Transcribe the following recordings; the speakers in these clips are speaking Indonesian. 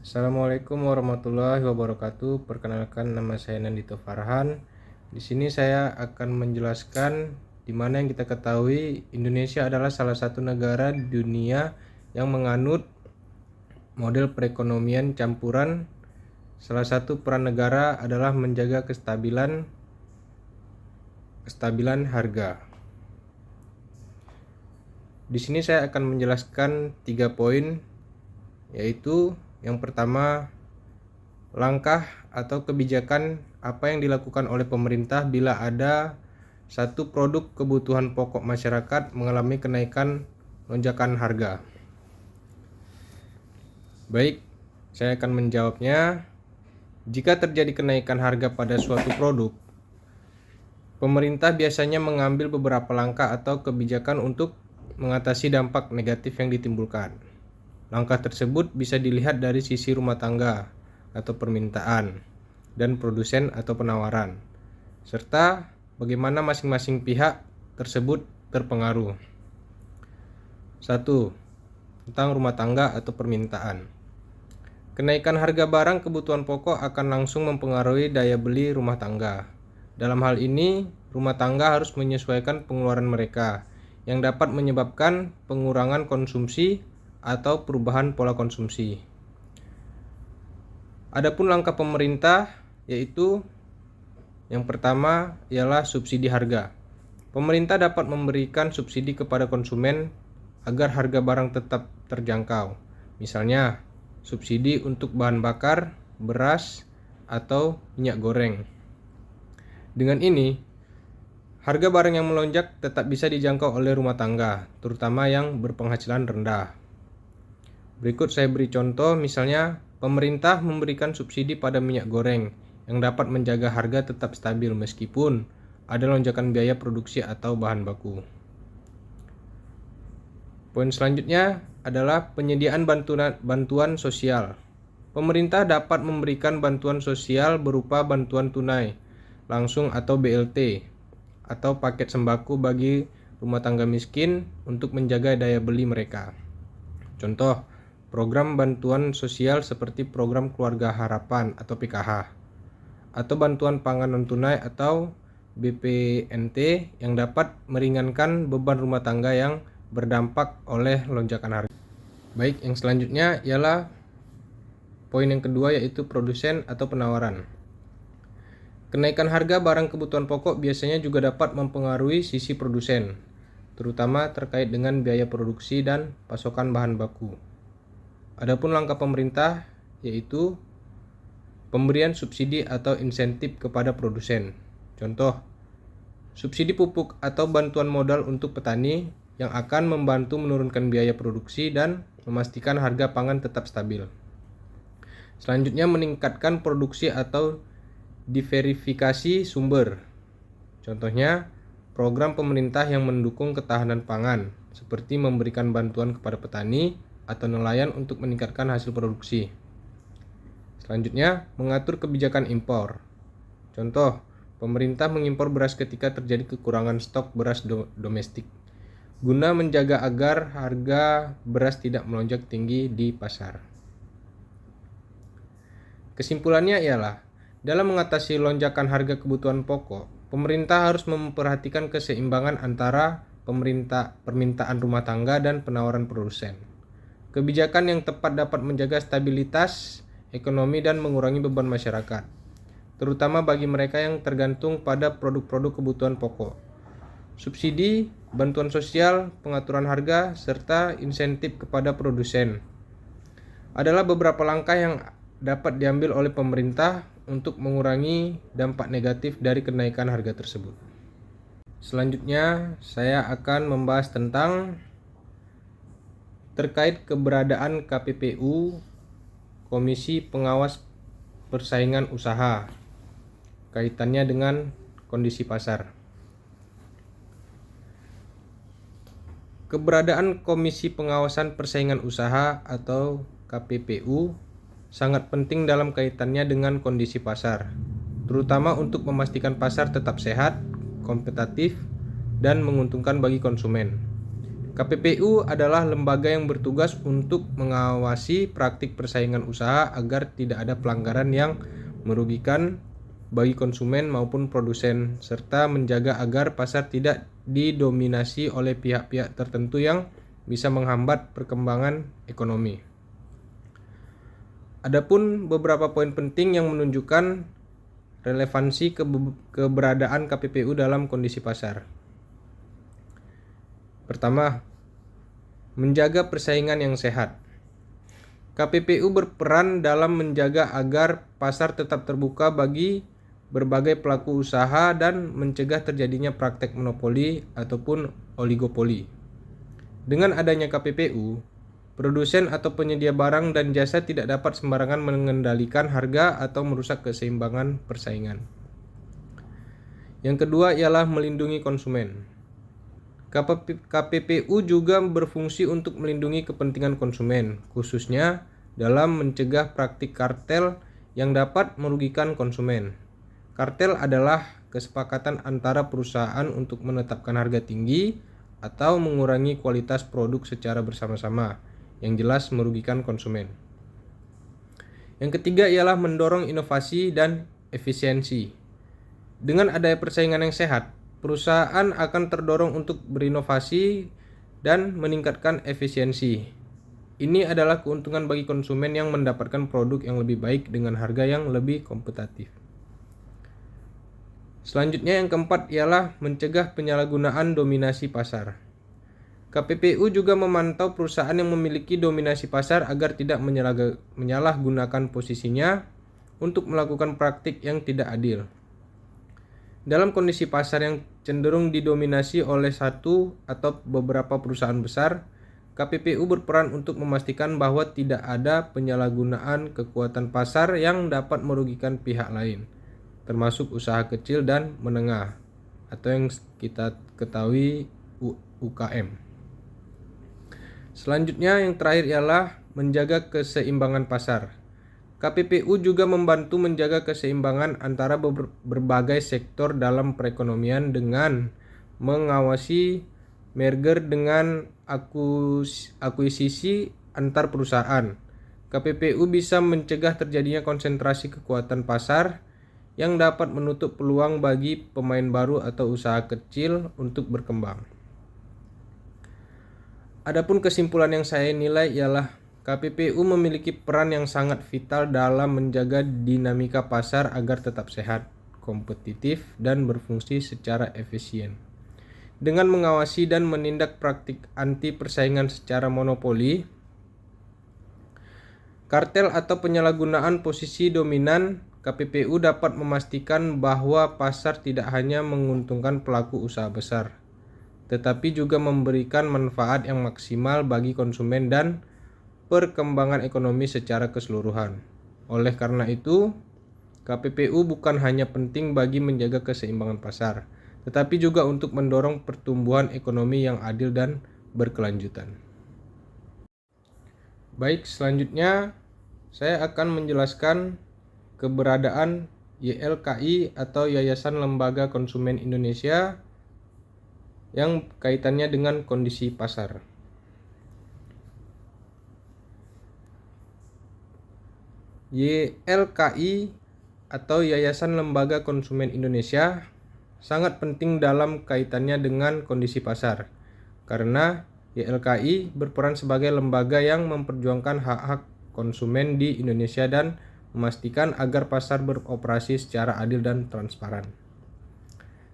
Assalamualaikum warahmatullahi wabarakatuh. Perkenalkan, nama saya Nandito Farhan. Di sini saya akan menjelaskan di mana yang kita ketahui Indonesia adalah salah satu negara di dunia yang menganut model perekonomian campuran. Salah satu peran negara adalah menjaga kestabilan harga. Di sini saya akan menjelaskan 3 poin, yaitu yang pertama, langkah atau kebijakan apa yang dilakukan oleh pemerintah bila ada satu produk kebutuhan pokok masyarakat mengalami kenaikan lonjakan harga. Baik, saya akan menjawabnya. Jika terjadi kenaikan harga pada suatu produk, pemerintah biasanya mengambil beberapa langkah atau kebijakan untuk mengatasi dampak negatif yang ditimbulkan. Langkah tersebut bisa dilihat dari sisi rumah tangga atau permintaan dan produsen atau penawaran, serta bagaimana masing-masing pihak tersebut terpengaruh. 1. Tentang rumah tangga atau permintaan. Kenaikan harga barang kebutuhan pokok akan langsung mempengaruhi daya beli rumah tangga. Dalam hal ini, rumah tangga harus menyesuaikan pengeluaran mereka, yang dapat menyebabkan pengurangan konsumsi atau perubahan pola konsumsi. Adapun langkah pemerintah, yaitu yang pertama ialah subsidi harga. Pemerintah dapat memberikan subsidi kepada konsumen agar harga barang tetap terjangkau. Misalnya, subsidi untuk bahan bakar, beras, atau minyak goreng. Dengan ini, harga barang yang melonjak tetap bisa dijangkau oleh rumah tangga, terutama yang berpenghasilan rendah. Berikut saya beri contoh, misalnya pemerintah memberikan subsidi pada minyak goreng yang dapat menjaga harga tetap stabil meskipun ada lonjakan biaya produksi atau bahan baku. Poin selanjutnya adalah penyediaan bantuan sosial. Pemerintah dapat memberikan bantuan sosial berupa bantuan tunai langsung atau BLT atau paket sembako bagi rumah tangga miskin untuk menjaga daya beli mereka. Contoh, program bantuan sosial seperti program Keluarga Harapan atau PKH, atau bantuan pangan non-tunai atau BPNT yang dapat meringankan beban rumah tangga yang berdampak oleh lonjakan harga. Baik, yang selanjutnya ialah poin yang kedua, yaitu produsen atau penawaran. Kenaikan harga barang kebutuhan pokok biasanya juga dapat mempengaruhi sisi produsen, terutama terkait dengan biaya produksi dan pasokan bahan baku. Adapun langkah pemerintah, yaitu pemberian subsidi atau insentif kepada produsen. Contoh, subsidi pupuk atau bantuan modal untuk petani yang akan membantu menurunkan biaya produksi dan memastikan harga pangan tetap stabil. Selanjutnya, meningkatkan produksi atau diversifikasi sumber. Contohnya, program pemerintah yang mendukung ketahanan pangan, seperti memberikan bantuan kepada petani atau nelayan untuk meningkatkan hasil produksi. Selanjutnya, mengatur kebijakan impor. Contoh, pemerintah mengimpor beras ketika terjadi kekurangan stok beras domestik, guna menjaga agar harga beras tidak melonjak tinggi di pasar. Kesimpulannya ialah, dalam mengatasi lonjakan harga kebutuhan pokok, pemerintah harus memperhatikan keseimbangan antara permintaan rumah tangga dan penawaran produsen. Kebijakan yang tepat dapat menjaga stabilitas ekonomi dan mengurangi beban masyarakat, terutama bagi mereka yang tergantung pada produk-produk kebutuhan pokok. Subsidi, bantuan sosial, pengaturan harga, serta insentif kepada produsen adalah beberapa langkah yang dapat diambil oleh pemerintah untuk mengurangi dampak negatif dari kenaikan harga tersebut. Selanjutnya, saya akan membahas tentang terkait keberadaan KPPU, Komisi Pengawas Persaingan Usaha, kaitannya dengan kondisi pasar. Keberadaan Komisi Pengawasan Persaingan Usaha atau KPPU sangat penting dalam kaitannya dengan kondisi pasar, terutama untuk memastikan pasar tetap sehat, kompetitif, dan menguntungkan bagi konsumen. KPPU adalah lembaga yang bertugas untuk mengawasi praktik persaingan usaha agar tidak ada pelanggaran yang merugikan bagi konsumen maupun produsen, serta menjaga agar pasar tidak didominasi oleh pihak-pihak tertentu yang bisa menghambat perkembangan ekonomi. Adapun beberapa poin penting yang menunjukkan relevansi keberadaan KPPU dalam kondisi pasar. Pertama, menjaga persaingan yang sehat. KPPU berperan dalam menjaga agar pasar tetap terbuka bagi berbagai pelaku usaha dan mencegah terjadinya praktek monopoli ataupun oligopoli. Dengan adanya KPPU, produsen atau penyedia barang dan jasa tidak dapat sembarangan mengendalikan harga atau merusak keseimbangan persaingan. Yang kedua ialah melindungi konsumen. KPPU juga berfungsi untuk melindungi kepentingan konsumen, khususnya dalam mencegah praktik kartel yang dapat merugikan konsumen. Kartel adalah kesepakatan antara perusahaan untuk menetapkan harga tinggi atau mengurangi kualitas produk secara bersama-sama, yang jelas merugikan konsumen. Yang ketiga ialah mendorong inovasi dan efisiensi. Dengan adanya persaingan yang sehat, perusahaan akan terdorong untuk berinovasi dan meningkatkan efisiensi. Ini adalah keuntungan bagi konsumen yang mendapatkan produk yang lebih baik dengan harga yang lebih kompetitif. Selanjutnya yang keempat ialah mencegah penyalahgunaan dominasi pasar. KPPU juga memantau perusahaan yang memiliki dominasi pasar agar tidak menyalahgunakan posisinya untuk melakukan praktik yang tidak adil. Dalam kondisi pasar yang cenderung didominasi oleh satu atau beberapa perusahaan besar, KPPU berperan untuk memastikan bahwa tidak ada penyalahgunaan kekuatan pasar yang dapat merugikan pihak lain, termasuk usaha kecil dan menengah atau yang kita ketahui UKM. Selanjutnya yang terakhir ialah menjaga keseimbangan pasar. KPPU juga membantu menjaga keseimbangan antara berbagai sektor dalam perekonomian dengan mengawasi merger dengan akuisisi antar perusahaan. KPPU bisa mencegah terjadinya konsentrasi kekuatan pasar yang dapat menutup peluang bagi pemain baru atau usaha kecil untuk berkembang. Adapun kesimpulan yang saya nilai ialah KPPU memiliki peran yang sangat vital dalam menjaga dinamika pasar agar tetap sehat, kompetitif, dan berfungsi secara efisien. Dengan mengawasi dan menindak praktik anti persaingan secara monopoli, kartel atau penyalahgunaan posisi dominan, KPPU dapat memastikan bahwa pasar tidak hanya menguntungkan pelaku usaha besar, tetapi juga memberikan manfaat yang maksimal bagi konsumen dan perkembangan ekonomi secara keseluruhan. Oleh karena itu, KPPU bukan hanya penting bagi menjaga keseimbangan pasar, tetapi juga untuk mendorong pertumbuhan ekonomi yang adil dan berkelanjutan. Baik, selanjutnya saya akan menjelaskan keberadaan YLKI atau Yayasan Lembaga Konsumen Indonesia yang kaitannya dengan kondisi pasar. YLKI atau Yayasan Lembaga Konsumen Indonesia sangat penting dalam kaitannya dengan kondisi pasar, karena YLKI berperan sebagai lembaga yang memperjuangkan hak-hak konsumen di Indonesia dan memastikan agar pasar beroperasi secara adil dan transparan.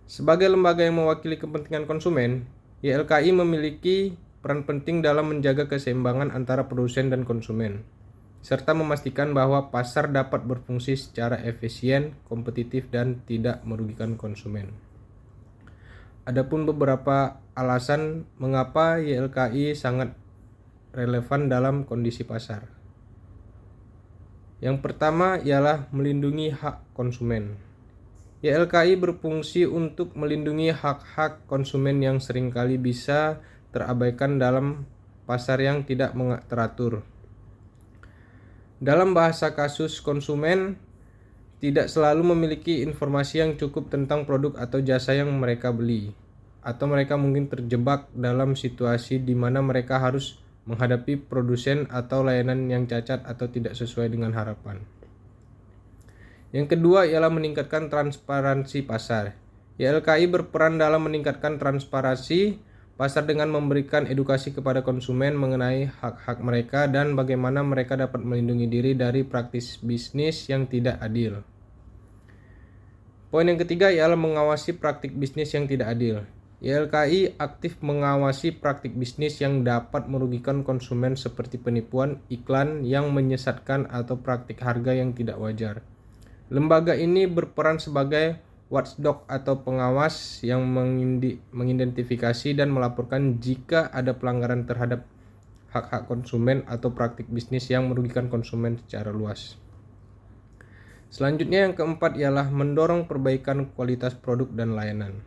Sebagai lembaga yang mewakili kepentingan konsumen, YLKI memiliki peran penting dalam menjaga keseimbangan antara produsen dan konsumen, serta memastikan bahwa pasar dapat berfungsi secara efisien, kompetitif, dan tidak merugikan konsumen. Adapun beberapa alasan mengapa YLKI sangat relevan dalam kondisi pasar. Yang pertama ialah melindungi hak konsumen. YLKI berfungsi untuk melindungi hak-hak konsumen yang seringkali bisa terabaikan dalam pasar yang tidak teratur. Dalam bahasa kasus, konsumen tidak selalu memiliki informasi yang cukup tentang produk atau jasa yang mereka beli. atau mereka mungkin terjebak dalam situasi di mana mereka harus menghadapi produsen atau layanan yang cacat atau tidak sesuai dengan harapan. Yang kedua ialah meningkatkan transparansi pasar. YLKI berperan dalam meningkatkan transparansi pasar dengan memberikan edukasi kepada konsumen mengenai hak-hak mereka dan bagaimana mereka dapat melindungi diri dari praktis bisnis yang tidak adil. Poin yang ketiga ialah mengawasi praktik bisnis yang tidak adil. YLKI aktif mengawasi praktik bisnis yang dapat merugikan konsumen seperti penipuan, iklan yang menyesatkan atau praktik harga yang tidak wajar. Lembaga ini berperan sebagai watchdog atau pengawas yang mengidentifikasi dan melaporkan jika ada pelanggaran terhadap hak-hak konsumen atau praktik bisnis yang merugikan konsumen secara luas. Selanjutnya yang keempat ialah mendorong perbaikan kualitas produk dan layanan.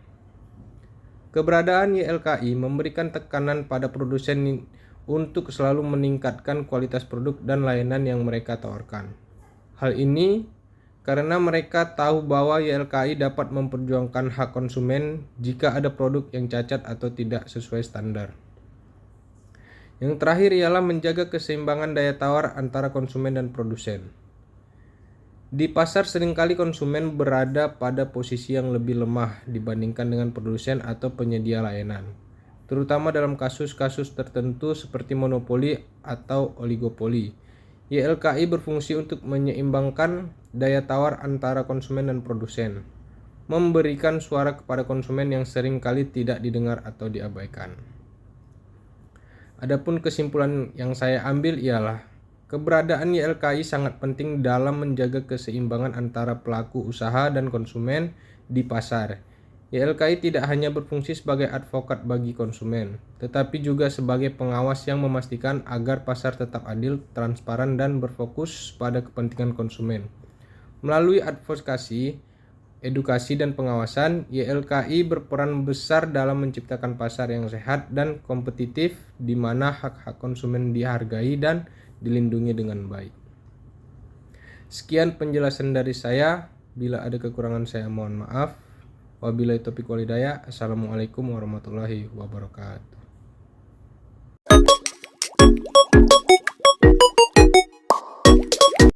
Keberadaan YLKI memberikan tekanan pada produsen untuk selalu meningkatkan kualitas produk dan layanan yang mereka tawarkan. Hal ini karena mereka tahu bahwa YLKI dapat memperjuangkan hak konsumen jika ada produk yang cacat atau tidak sesuai standar. Yang terakhir ialah menjaga keseimbangan daya tawar antara konsumen dan produsen. Di pasar seringkali konsumen berada pada posisi yang lebih lemah dibandingkan dengan produsen atau penyedia layanan, terutama dalam kasus-kasus tertentu seperti monopoli atau oligopoli. YLKI berfungsi untuk menyeimbangkan daya tawar antara konsumen dan produsen, memberikan suara kepada konsumen yang seringkali tidak didengar atau diabaikan. Adapun kesimpulan yang saya ambil ialah keberadaan YLKI sangat penting dalam menjaga keseimbangan antara pelaku usaha dan konsumen di pasar. YLKI tidak hanya berfungsi sebagai advokat bagi konsumen, tetapi juga sebagai pengawas yang memastikan agar pasar tetap adil, transparan, dan berfokus pada kepentingan konsumen. Melalui advokasi, edukasi, dan pengawasan, YLKI berperan besar dalam menciptakan pasar yang sehat dan kompetitif di mana hak-hak konsumen dihargai dan dilindungi dengan baik. Sekian penjelasan dari saya. Bila ada kekurangan saya mohon maaf. Wabillahi taufiq wal hidayah. Assalamualaikum warahmatullahi wabarakatuh.